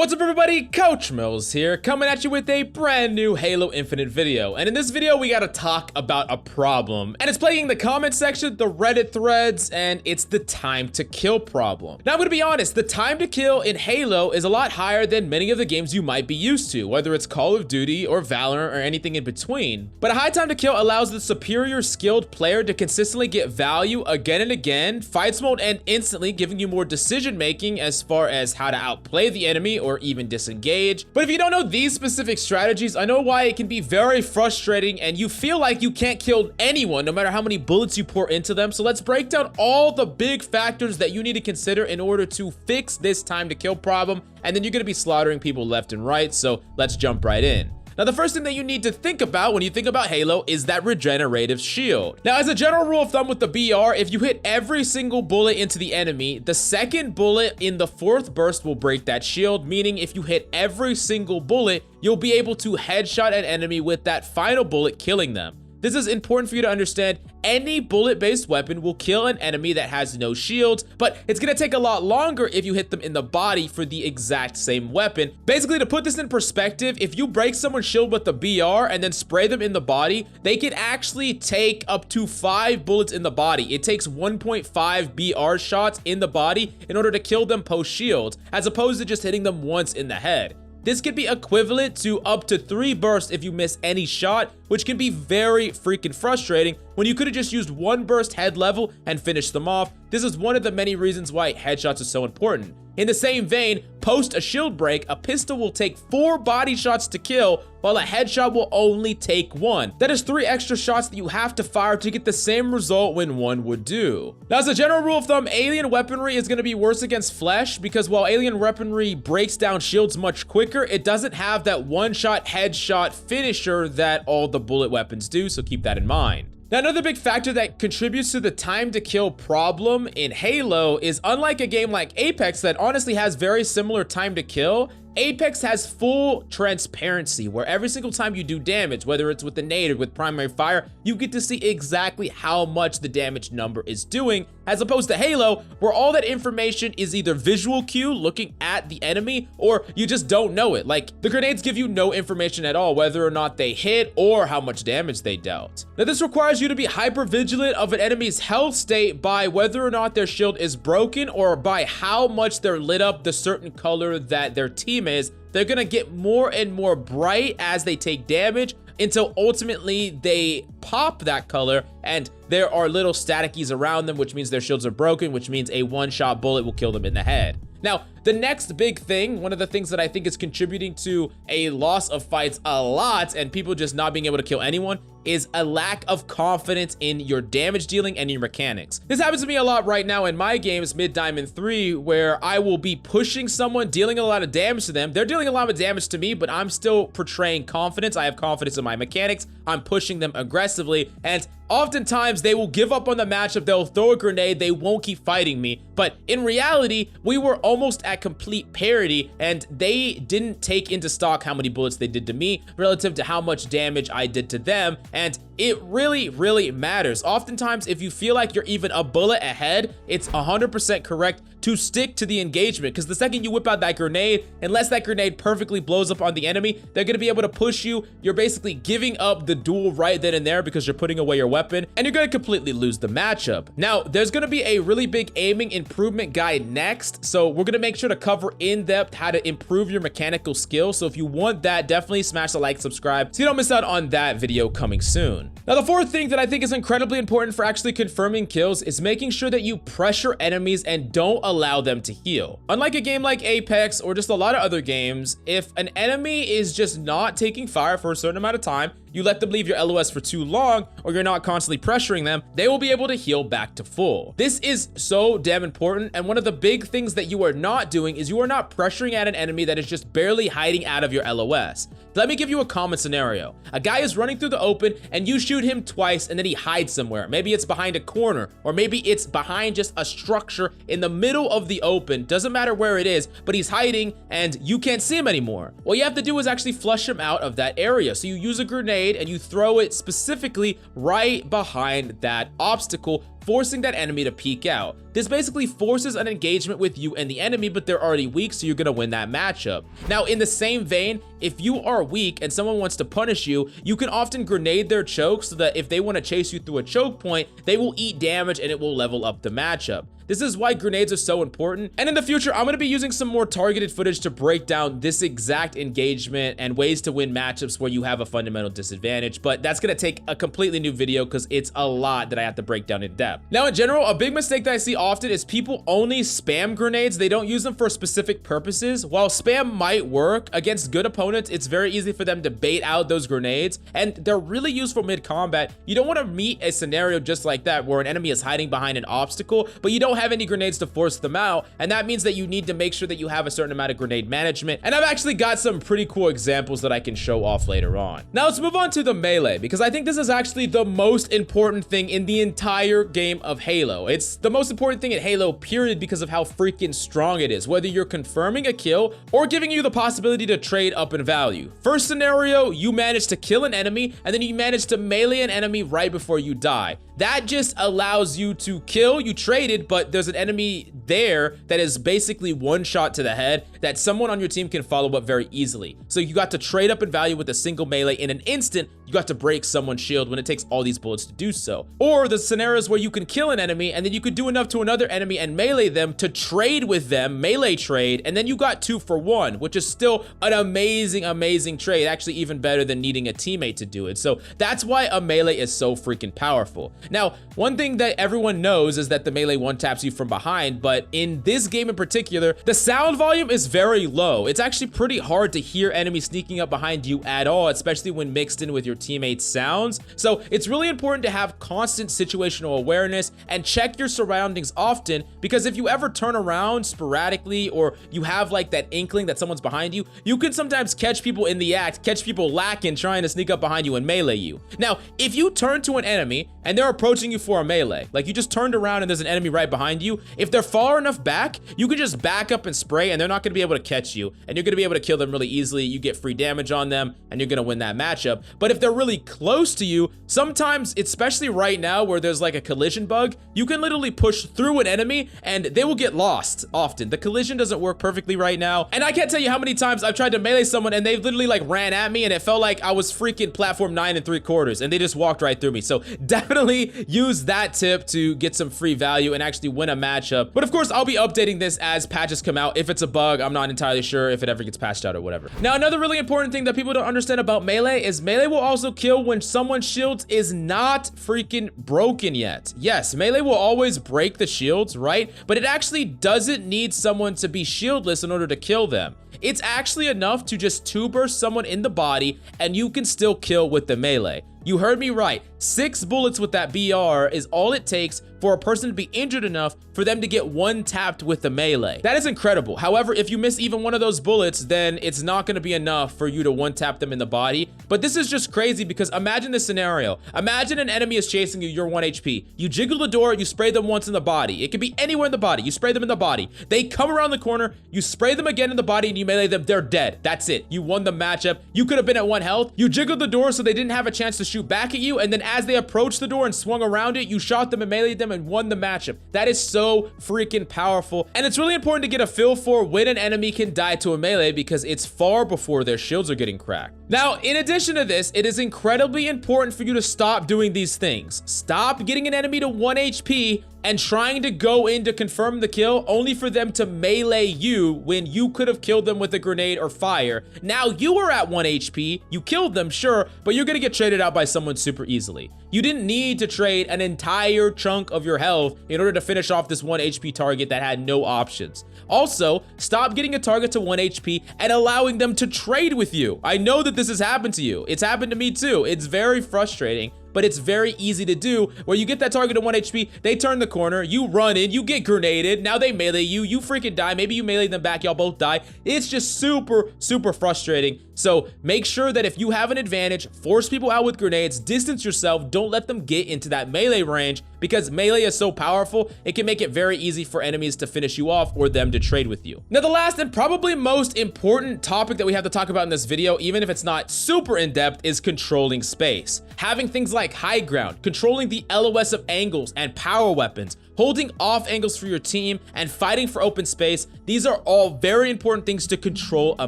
What's up everybody, Coach Mills here, coming at you with a brand new Halo Infinite video. And in this video, we gotta talk about a problem. And it's plaguing the comment section, the Reddit threads, and it's the time to kill problem. Now I'm gonna be honest, the time to kill in Halo is a lot higher than many of the games you might be used to, whether it's Call of Duty or Valorant or anything in between. But a high time to kill allows the superior skilled player to consistently get value again and again, fights mode, and instantly, giving you more decision making as far as how to outplay the enemy or even disengage. But if you don't know these specific strategies, I know why it can be very frustrating and you feel like you can't kill anyone no matter how many bullets you pour into them. So let's break down all the big factors that you need to consider in order to fix this time to kill problem, and then you're going to be slaughtering people left and right. So let's jump right in. Now, the first thing that you need to think about when you think about Halo is that regenerative shield. Now, as a general rule of thumb with the BR, if you hit every single bullet into the enemy, the second bullet in the fourth burst will break that shield, meaning if you hit every single bullet, you'll be able to headshot an enemy with that final bullet, killing them. This is important for you to understand. Any bullet-based weapon will kill an enemy that has no shields, but it's gonna take a lot longer if you hit them in the body for the exact same weapon. Basically, to put this in perspective, if you break someone's shield with the BR and then spray them in the body, they can actually take up to 5 bullets in the body. It takes 1.5 BR shots in the body in order to kill them post-shield, as opposed to just hitting them once in the head. This could be equivalent to up to 3 bursts if you miss any shot, which can be very freaking frustrating when you could have just used 1 burst head level and finished them off. This is one of the many reasons why headshots are so important. In the same vein, post a shield break, a pistol will take 4 body shots to kill, while a headshot will only take 1. That is 3 extra shots that you have to fire to get the same result when 1 would do. Now, as a general rule of thumb, alien weaponry is going to be worse against flesh, because while alien weaponry breaks down shields much quicker, it doesn't have that one-shot headshot finisher that all the bullet weapons do, so keep that in mind. Now, another big factor that contributes to the time to kill problem in Halo is, unlike a game like Apex that honestly has very similar time to kill, Apex has full transparency where every single time you do damage, whether it's with the nade or with primary fire, you get to see exactly how much the damage number is doing, as opposed to Halo, where all that information is either visual cue looking at the enemy, or you just don't know it. Like, the grenades give you no information at all, whether or not they hit or how much damage they dealt. Now, this requires you to be hyper vigilant of an enemy's health state by whether or not their shield is broken or by how much they're lit up the certain color that their team is. They're gonna get more and more bright as they take damage until ultimately they pop that color and there are little staticies around them, which means their shields are broken, which means a one-shot bullet will kill them in the head. Now, the next big thing, one of the things that I think is contributing to a loss of fights a lot and people just not being able to kill anyone, is a lack of confidence in your damage dealing and your mechanics. This happens to me a lot right now in my games, Mid Diamond 3, where I will be pushing someone, dealing a lot of damage to them. They're dealing a lot of damage to me, but I'm still portraying confidence. I have confidence in my mechanics. I'm pushing them aggressively, and oftentimes they will give up on the matchup. They'll throw a grenade. They won't keep fighting me. But in reality, we were almost at complete parity, and they didn't take into stock how many bullets they did to me relative to how much damage I did to them. And it really, really matters. Oftentimes, if you feel like you're even a bullet ahead, it's 100% correct to stick to the engagement, because the second you whip out that grenade, unless that grenade perfectly blows up on the enemy, they're going to be able to push you. You're basically giving up the duel right then and there because you're putting away your weapon, and you're going to completely lose the matchup. Now, there's going to be a really big aiming improvement guide next, so we're going to make sure to cover in depth how to improve your mechanical skills. So if you want that, definitely smash the like, subscribe, so you don't miss out on that video coming soon. Now, the fourth thing that I think is incredibly important for actually confirming kills is making sure that you pressure enemies and don't allow them to heal. Unlike a game like Apex or just a lot of other games, if an enemy is just not taking fire for a certain amount of time, you let them leave your LOS for too long, or you're not constantly pressuring them, they will be able to heal back to full. This is so damn important, and one of the big things that you are not doing is you are not pressuring at an enemy that is just barely hiding out of your LOS. Let me give you a common scenario. A guy is running through the open and you shoot him twice and then he hides somewhere. Maybe it's behind a corner, or maybe it's behind just a structure in the middle of the open. Doesn't matter where it is, but he's hiding and you can't see him anymore. What you have to do is actually flush him out of that area. So you use a grenade and you throw it specifically right behind that obstacle forcing that enemy to peek out. This basically forces an engagement with you and the enemy, but they're already weak, so you're gonna win that matchup. Now, in the same vein, if you are weak and someone wants to punish you, you can often grenade their choke so that if they want to chase you through a choke point, they will eat damage and it will level up the matchup. This is why grenades are so important, and in the future, I'm going to be using some more targeted footage to break down this exact engagement and ways to win matchups where you have a fundamental disadvantage, but that's going to take a completely new video because it's a lot that I have to break down in depth. Now, in general, a big mistake that I see often is people only spam grenades. They don't use them for specific purposes. While spam might work against good opponents, it's very easy for them to bait out those grenades, and they're really useful mid-combat. You don't want to meet a scenario just like that where an enemy is hiding behind an obstacle, but you don't have any grenades to force them out, and that means that you need to make sure that you have a certain amount of grenade management, and I've actually got some pretty cool examples that I can show off later on. Now let's move on to the melee, because I think this is actually the most important thing in the entire game of Halo. It's the most important thing in Halo, period, because of how freaking strong it is, whether you're confirming a kill or giving you the possibility to trade up in value. First scenario, you manage to kill an enemy, and then you manage to melee an enemy right before you die. That just allows you to kill, you traded, but there's an enemy there that is basically one shot to the head that someone on your team can follow up very easily. So you got to trade up in value with a single melee in an instant. You got to break someone's shield when it takes all these bullets to do so. Or the scenarios where you can kill an enemy and then you could do enough to another enemy and melee them to trade with them, melee trade, and then you got 2 for 1, which is still an amazing trade, actually even better than needing a teammate to do it. So that's why a melee is so freaking powerful. Now, one thing that everyone knows is that the melee one-taps you from behind, but in this game in particular, the sound volume is very low. It's actually pretty hard to hear enemies sneaking up behind you at all, especially when mixed in with your teammates' sounds. So it's really important to have constant situational awareness and check your surroundings often, because if you ever turn around sporadically or you have like that inkling that someone's behind you, you can sometimes catch people in the act, catch people lacking trying to sneak up behind you and melee you. Now, if you turn to an enemy and they're approaching you for a melee, like you just turned around and there's an enemy right behind you, if they're far enough back, you can just back up and spray and they're not going to be able to catch you, and you're going to be able to kill them really easily. You get free damage on them and you're going to win that matchup. But if they're really close to you, sometimes, especially right now where there's like a collision bug, you can literally push through an enemy and they will get lost often. The collision doesn't work perfectly right now, and I can't tell you how many times I've tried to melee someone and they literally like ran at me and it felt like I was freaking platform 9 3/4 and they just walked right through me. So definitely use that tip to get some free value and actually win a matchup. But of course, I'll be updating this as patches come out. If it's a bug, I'm not entirely sure if it ever gets patched out or whatever. Now, another really important thing that people don't understand about melee is melee will also kill when someone's shield is not freaking broken yet. Yes, melee will always break the shields, right? But it actually doesn't need someone to be shieldless in order to kill them. It's actually enough to just 2-burst someone in the body and you can still kill with the melee. You heard me right. 6 bullets with that BR is all it takes for a person to be injured enough for them to get one tapped with the melee. That is incredible. However, if you miss even one of those bullets, then it's not going to be enough for you to one tap them in the body. But this is just crazy because imagine this scenario. Imagine an enemy is chasing you, you're 1 HP. You jiggle the door, you spray them once in the body. It could be anywhere in the body. You spray them in the body. They come around the corner, you spray them again in the body and you melee them, they're dead. That's it. You won the matchup. You could have been at 1 health. You jiggled the door so they didn't have a chance to shoot back at you, and then as they approached the door and swung around it, you shot them and meleeed them and won the matchup. That is so freaking powerful, and it's really important to get a feel for when an enemy can die to a melee because it's far before their shields are getting cracked. Now, in addition to this, it is incredibly important for you to stop doing these things. Stop getting an enemy to 1 HP and trying to go in to confirm the kill only for them to melee you when you could have killed them with a grenade or fire. Now you were at 1 HP, you killed them, sure, but you're gonna get traded out by someone super easily. You didn't need to trade an entire chunk of your health in order to finish off this 1 HP target that had no options. Also, stop getting a target to 1 HP and allowing them to trade with you. I know that this has happened to you. It's happened to me too. It's very frustrating, but it's very easy to do, where you get that target to 1 HP, they turn the corner, you run in, you get grenaded, now they melee you, you freaking die, maybe you melee them back, y'all both die. It's just super frustrating. So make sure that if you have an advantage, force people out with grenades, distance yourself, don't let them get into that melee range, because melee is so powerful, it can make it very easy for enemies to finish you off or them to trade with you. Now, the last and probably most important topic that we have to talk about in this video, even if it's not super in-depth, is controlling space. Having things like high ground, controlling the LOS of angles and power weapons, holding off angles for your team, and fighting for open space, these are all very important things to control a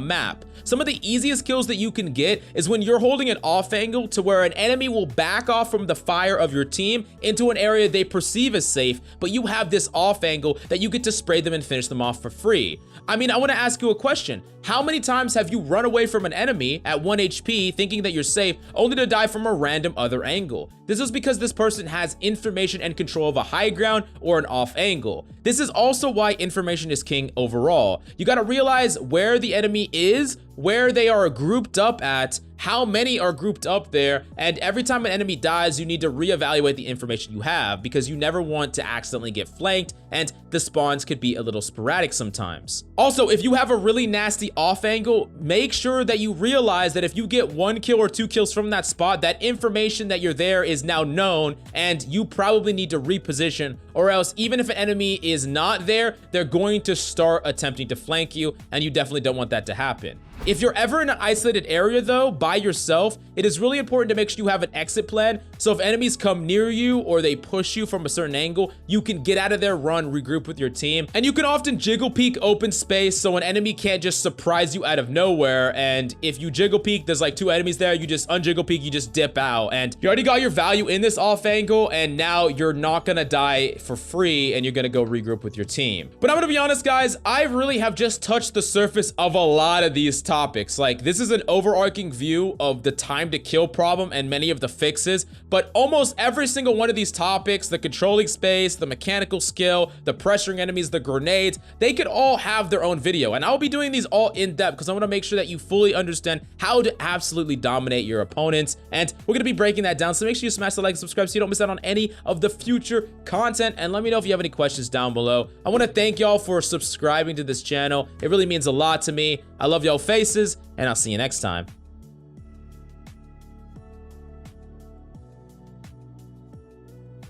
map. Some of the easiest kills that you can get is when you're holding an off angle to where an enemy will back off from the fire of your team into an area they perceive as safe, but you have this off angle that you get to spray them and finish them off for free. I mean, I want to ask you a question. How many times have you run away from an enemy at 1 HP thinking that you're safe only to die from a random other angle? This is because this person has information and control of a high ground or an off angle. This is also why information is king overall. You got to realize where the enemy is, where they are grouped up at, how many are grouped up there, and every time an enemy dies, you need to reevaluate the information you have because you never want to accidentally get flanked, and the spawns could be a little sporadic sometimes. Also, if you have a really nasty off angle, make sure that you realize that if you get 1 kill or 2 kills from that spot, that information that you're there is now known, and you probably need to reposition, or else even if an enemy is not there, they're going to start attempting to flank you, and you definitely don't want that to happen. If you're ever in an isolated area though, by yourself, it is really important to make sure you have an exit plan. So if enemies come near you or they push you from a certain angle, you can get out of there, run, regroup with your team. And you can often jiggle peek open space so an enemy can't just surprise you out of nowhere. And if you jiggle peek, there's like 2 enemies there, you just unjiggle peek, you just dip out. And you already got your value in this off angle, and now you're not gonna die for free and you're gonna go regroup with your team. But I'm gonna be honest, guys, I really have just touched the surface of a lot of these topics. Like, this is an overarching view of the time to kill problem and many of the fixes, but almost every single one of these topics, the controlling space, the mechanical skill, the pressuring enemies, the grenades, they could all have their own video, and I'll be doing these all in depth because I want to make sure that you fully understand how to absolutely dominate your opponents, and we're going to be breaking that down. So make sure you smash the like and subscribe so you don't miss out on any of the future content, and let me know if you have any questions down below. I want to thank y'all for subscribing to this channel. It really means a lot to me. I love y'all faces, and I'll see you next time.